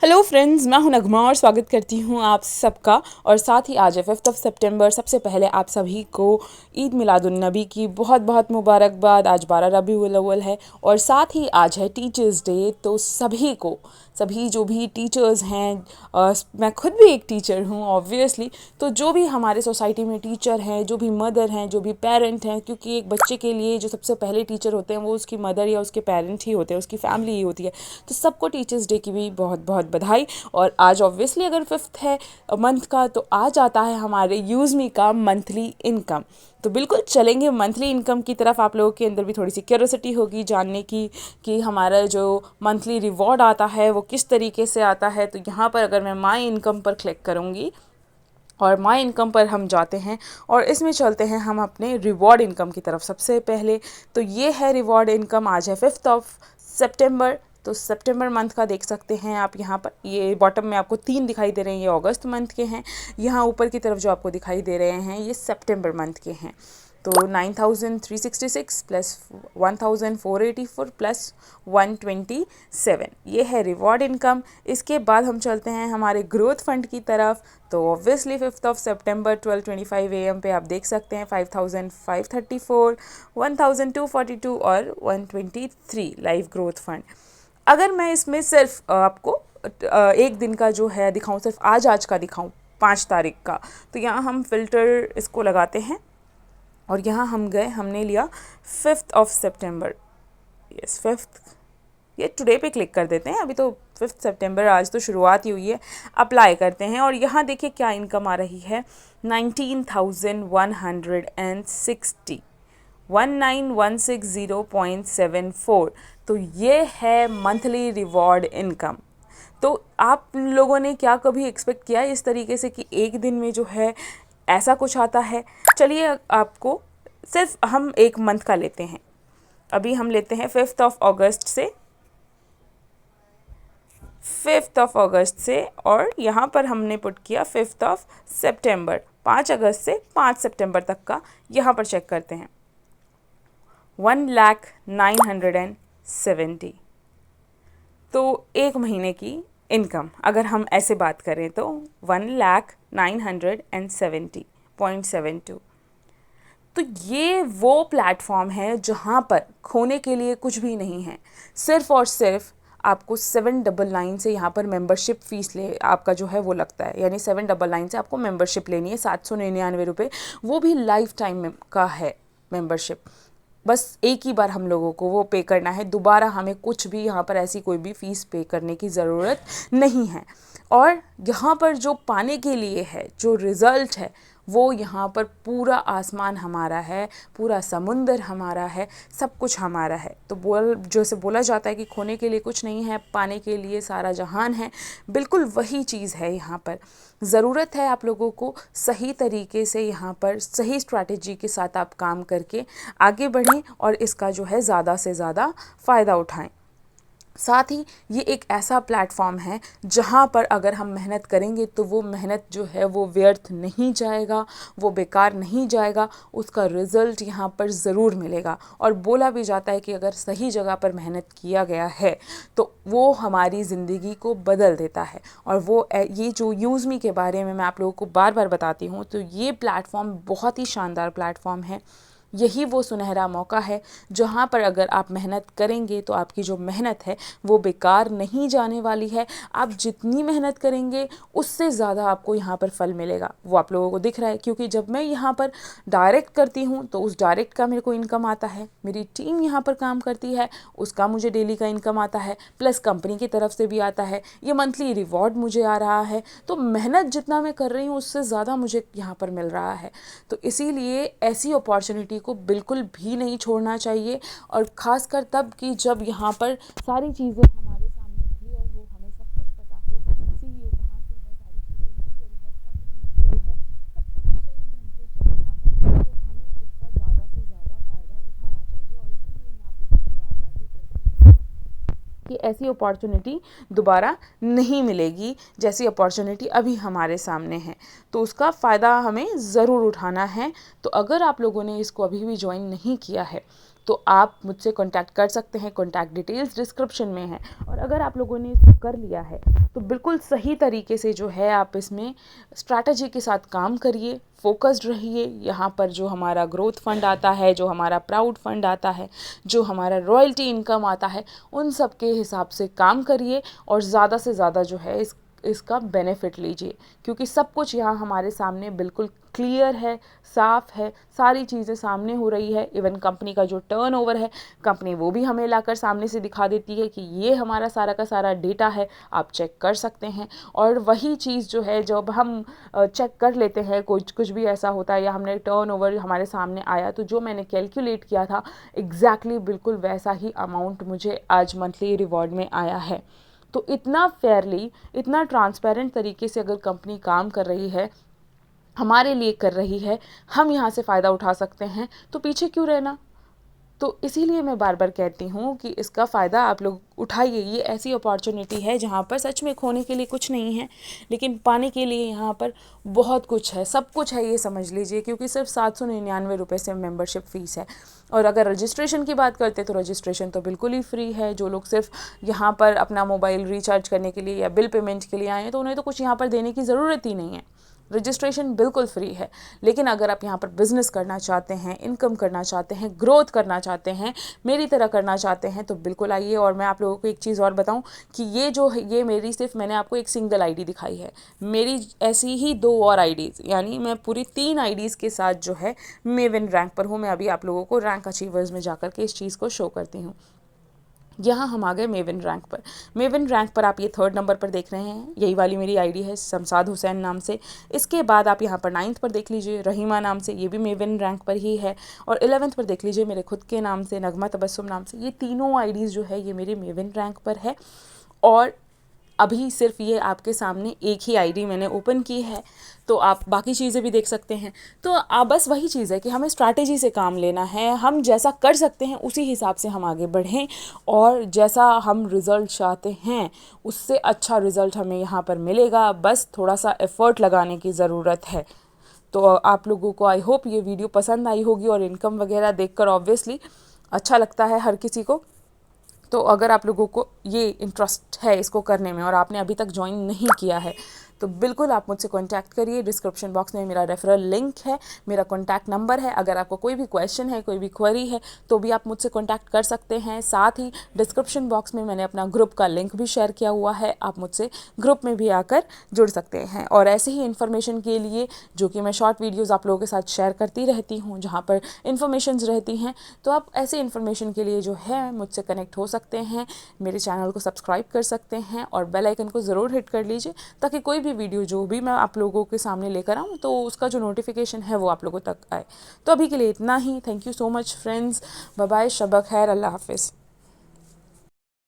Hello friends, मैं हूं नगमा और स्वागत करती हूं आप सबका। और साथ ही आज है 5 सितंबर। सबसे पहले आप सभी को ईद मिलादुन्नबी की बहुत बहुत मुबारकबाद। आज 12 रबीउल अव्वल है और साथ ही आज है टीचर्स डे। तो सभी जो भी टीचर्स हैं, मैं खुद भी एक टीचर हूं ऑब्वियसली, तो जो भी हमारे सोसाइटी में टीचर हैं, जो भी मदर हैं, जो भी पेरेंट हैं, क्योंकि एक बच्चे के लिए जो सबसे पहले टीचर होते हैं वो उसकी मदर या उसके पेरेंट ही होते हैं, उसकी फैमिली ही होती है। तो सबको टीचर्स डे की भी बहुत बहुत बधाई। और आज ऑब्वियसली अगर 5th है मंथ का, तो आज आता है हमारे यूज़मी का मंथली इनकम। तो बिल्कुल चलेंगे मंथली इनकम की तरफ। आप लोगों के अंदर भी थोड़ी सी क्यूरियोसिटी होगी जानने की कि हमारा जो मंथली रिवॉर्ड आता है वो किस तरीके से आता है। तो यहाँ पर अगर मैं माई इनकम पर क्लिक करूँगी और माई इनकम पर हम जाते हैं और इसमें चलते हैं हम अपने रिवॉर्ड इनकम की तरफ। सबसे पहले तो ये है रिवॉर्ड इनकम। आज है 5 सितंबर। तो सितंबर मंथ का देख सकते हैं आप यहाँ पर। ये बॉटम में आपको 3 दिखाई दे रहे हैं, ये अगस्त मंथ के हैं। यहाँ ऊपर की तरफ जो आपको दिखाई दे रहे हैं ये सितंबर मंथ के हैं। तो 9366 प्लस 1484 प्लस 127, ये है रिवॉर्ड इनकम। इसके बाद हम चलते हैं हमारे ग्रोथ फंड की तरफ। तो ऑब्वियसली 5 सितंबर 12:25 AM पे आप देख सकते हैं 5534, 1242 और 123 लाइव ग्रोथ फंड। अगर मैं इसमें सिर्फ आपको एक दिन का जो है दिखाऊं, सिर्फ आज का दिखाऊं 5 तारीख का, तो यहाँ हम फ़िल्टर इसको लगाते हैं और यहाँ हम गए, हमने लिया 5 सितंबर। यस 5, ये टुडे पे क्लिक कर देते हैं। अभी तो 5 सितंबर, आज तो शुरुआत ही हुई है। अप्लाई करते हैं और यहाँ देखिए क्या इनकम आ रही है, 19,160, 19,160.74। तो ये है मंथली रिवॉर्ड इनकम। तो आप लोगों ने क्या कभी एक्सपेक्ट किया इस तरीके से कि एक दिन में जो है ऐसा कुछ आता है? चलिए आपको सिर्फ हम एक मंथ का लेते हैं। अभी हम लेते हैं 5 अगस्त से और यहाँ पर हमने पुट किया 5 सितंबर, 5 अगस्त से 5 सितंबर तक का। यहाँ पर चेक करते हैं 1,0970। तो एक महीने की इनकम अगर हम ऐसे बात करें तो 1,0970.72। तो ये वो प्लेटफॉर्म है जहाँ पर खोने के लिए कुछ भी नहीं है। सिर्फ़ और सिर्फ आपको 799 से यहाँ पर मेंबरशिप फ़ीस ले आपका जो है वो लगता है, यानी 799 से आपको मेंबरशिप लेनी है, 799 रुपये, वो भी लाइफ टाइम का है मेंबरशिप। बस एक ही बार हम लोगों को वो पे करना है, दोबारा हमें कुछ भी यहाँ पर ऐसी कोई भी फ़ीस पे करने की ज़रूरत नहीं है। और यहाँ पर जो पाने के लिए है, जो रिज़ल्ट है, वो यहाँ पर पूरा आसमान हमारा है, पूरा समुंदर हमारा है, सब कुछ हमारा है। तो जैसे बोला जाता है कि खोने के लिए कुछ नहीं है, पाने के लिए सारा जहान है, बिल्कुल वही चीज़ है यहाँ पर। ज़रूरत है आप लोगों को सही तरीके से यहाँ पर सही स्ट्रैटेजी के साथ आप काम करके आगे बढ़ें और इसका जो है ज़्यादा से ज़्यादा फ़ायदा उठाएं। साथ ही ये एक ऐसा प्लेटफॉर्म है जहाँ पर अगर हम मेहनत करेंगे तो वो मेहनत जो है वो व्यर्थ नहीं जाएगा, वो बेकार नहीं जाएगा, उसका रिज़ल्ट यहाँ पर ज़रूर मिलेगा। और बोला भी जाता है कि अगर सही जगह पर मेहनत किया गया है तो वो हमारी ज़िंदगी को बदल देता है। और वो ये जो यूज़मी के बारे में मैं आप लोगों को बार बार बताती हूँ, तो ये प्लेटफॉर्म बहुत ही शानदार प्लेटफॉर्म है। यही वो सुनहरा मौका है जहाँ पर अगर आप मेहनत करेंगे तो आपकी जो मेहनत है वो बेकार नहीं जाने वाली है। आप जितनी मेहनत करेंगे उससे ज़्यादा आपको यहाँ पर फल मिलेगा, वो आप लोगों को दिख रहा है। क्योंकि जब मैं यहाँ पर डायरेक्ट करती हूँ तो उस डायरेक्ट का मेरे को इनकम आता है, मेरी टीम यहाँ पर काम करती है, उसका मुझे डेली का इनकम आता है, प्लस कंपनी की तरफ से भी आता है, ये मंथली रिवॉर्ड मुझे आ रहा है। तो मेहनत जितना मैं कर रही हूँ उससे ज़्यादा मुझे यहाँ पर मिल रहा है। तो इसीलिए ऐसी अपॉर्चुनिटी को बिल्कुल भी नहीं छोड़ना चाहिए। और ख़ासकर तब कि जब यहाँ पर सारी चीज़ें हमारे सामने क्लियर हो, हमें सब कुछ पता हो, सीईओ कहाँ से है, सारी चीज़ें लीगल है, कंपनी लीगल है, सब कुछ सही ढंग से चल रहा है, तो हमें इसका ज़्यादा से ज़्यादा फ़ायदा उठाना चाहिए। और इसीलिए मैं आप लोगों को बार बार भी कहती हूँ कि ऐसी अपॉर्चुनिटी दोबारा नहीं मिलेगी जैसी अपॉर्चुनिटी अभी हमारे सामने है। तो उसका फ़ायदा हमें ज़रूर उठाना है। तो अगर आप लोगों ने इसको अभी भी ज्वाइन नहीं किया है तो आप मुझसे कॉन्टैक्ट कर सकते हैं, कॉन्टैक्ट डिटेल्स डिस्क्रिप्शन में है। और अगर आप लोगों ने इसको कर लिया है तो बिल्कुल सही तरीके से जो है आप इसमें स्ट्रैटेजी के साथ काम करिए, फोकस्ड रहिए। यहाँ पर जो हमारा ग्रोथ फंड आता है, जो हमारा प्राउड फंड आता है, जो हमारा रॉयल्टी इनकम आता है, उन सब के हिसाब से काम करिए और ज़्यादा से ज़्यादा जो है इसका बेनिफिट लीजिए, क्योंकि सब कुछ यहाँ हमारे सामने बिल्कुल क्लियर है, साफ़ है, सारी चीज़ें सामने हो रही है। इवन कंपनी का जो टर्नओवर है, कंपनी वो भी हमें लाकर सामने से दिखा देती है कि ये हमारा सारा का सारा डेटा है, आप चेक कर सकते हैं। और वही चीज़ जो है जब हम चेक कर लेते हैं, कुछ भी ऐसा होता है या हमने टर्नओवर हमारे सामने आया, तो जो मैंने कैलकुलेट किया था एग्जैक्टली बिल्कुल वैसा ही अमाउंट मुझे आज मंथली रिवॉर्ड में आया है। तो इतना फेयरली, इतना ट्रांसपेरेंट तरीके से अगर कंपनी काम कर रही है, हमारे लिए कर रही है, हम यहाँ से फ़ायदा उठा सकते हैं, तो पीछे क्यों रहना। तो इसीलिए मैं बार बार कहती हूँ कि इसका फ़ायदा आप लोग उठाइए। ये ऐसी अपॉर्चुनिटी है जहाँ पर सच में खोने के लिए कुछ नहीं है, लेकिन पाने के लिए यहाँ पर बहुत कुछ है, सब कुछ है, ये समझ लीजिए। क्योंकि सिर्फ 799 रुपये से मेंबरशिप फ़ीस है। और अगर रजिस्ट्रेशन की बात करते तो रजिस्ट्रेशन तो बिल्कुल ही फ्री है। जो लोग सिर्फ यहाँ पर अपना मोबाइल रिचार्ज करने के लिए या बिल पेमेंट के लिए आए हैं, तो उन्हें तो कुछ यहाँ पर देने की ज़रूरत ही नहीं है। रजिस्ट्रेशन बिल्कुल फ्री है। लेकिन अगर आप यहाँ पर बिज़नेस करना चाहते हैं, इनकम करना चाहते हैं, ग्रोथ करना चाहते हैं, मेरी तरह करना चाहते हैं, तो बिल्कुल आइए। और मैं आप लोगों को एक चीज़ और बताऊं कि ये जो है, ये मेरी सिर्फ, मैंने आपको एक सिंगल आईडी दिखाई है, मेरी ऐसी ही 2 और आईडीज़, यानी मैं पूरी 3 आईडीज़ के साथ जो है मेवन रैंक पर हूँ। मैं अभी आप लोगों को रैंक अचीवर्स में जाकर के इस चीज़ को शो करती हूँ। यहाँ हम आ गए मेवन रैंक पर। मेवन रैंक पर आप ये 3rd नंबर पर देख रहे हैं, यही वाली मेरी आईडी है शमशाद हुसैन नाम से। इसके बाद आप यहाँ पर 9th पर देख लीजिए रहीमा नाम से, ये भी मेवन रैंक पर ही है। और 11th पर देख लीजिए मेरे खुद के नाम से, नगमा तबस्सुम नाम से। ये तीनों आईडीज़ जो है ये मेरे मेवन रैंक पर है। और अभी सिर्फ ये आपके सामने एक ही आईडी मैंने ओपन की है, तो आप बाकी चीज़ें भी देख सकते हैं। तो बस वही चीज़ है कि हमें स्ट्रैटेजी से काम लेना है। हम जैसा कर सकते हैं उसी हिसाब से हम आगे बढ़ें, और जैसा हम रिज़ल्ट चाहते हैं उससे अच्छा रिज़ल्ट हमें यहाँ पर मिलेगा। बस थोड़ा सा एफ़र्ट लगाने की ज़रूरत है। तो आप लोगों को आई होप ये वीडियो पसंद आई होगी, और इनकम वगैरह देखकर ऑब्वियसली अच्छा लगता है हर किसी को। तो अगर आप लोगों को ये इंटरेस्ट है इसको करने में और आपने अभी तक ज्वाइन नहीं किया है, तो बिल्कुल आप मुझसे कांटेक्ट करिए। डिस्क्रिप्शन बॉक्स में मेरा रेफरल लिंक है, मेरा कांटेक्ट नंबर है। अगर आपको कोई भी क्वेश्चन है, कोई भी क्वेरी है, तो भी आप मुझसे कांटेक्ट कर सकते हैं। साथ ही डिस्क्रिप्शन बॉक्स में मैंने अपना ग्रुप का लिंक भी शेयर किया हुआ है, आप मुझसे ग्रुप में भी आकर जुड़ सकते हैं। और ऐसे ही इन्फॉर्मेशन के लिए, जो कि मैं शॉर्ट वीडियोज़ आप लोगों के साथ शेयर करती रहती हूँ, जहाँ पर इन्फॉर्मेशंस रहती हैं, तो आप ऐसे इन्फॉर्मेशन के लिए जो है मुझसे कनेक्ट हो सकते हैं। मेरे चैनल को सब्सक्राइब कर सकते हैं और बेल आइकन को ज़रूर हिट कर लीजिए, ताकि कोई भी वीडियो जो भी मैं आप लोगों के सामने लेकर आऊँ तो उसका जो नोटिफिकेशन है वो आप लोगों तक आए। तो अभी के लिए इतना ही। Thank you so much friends. Bye bye, शब खैर, अल्लाह हाफिज़।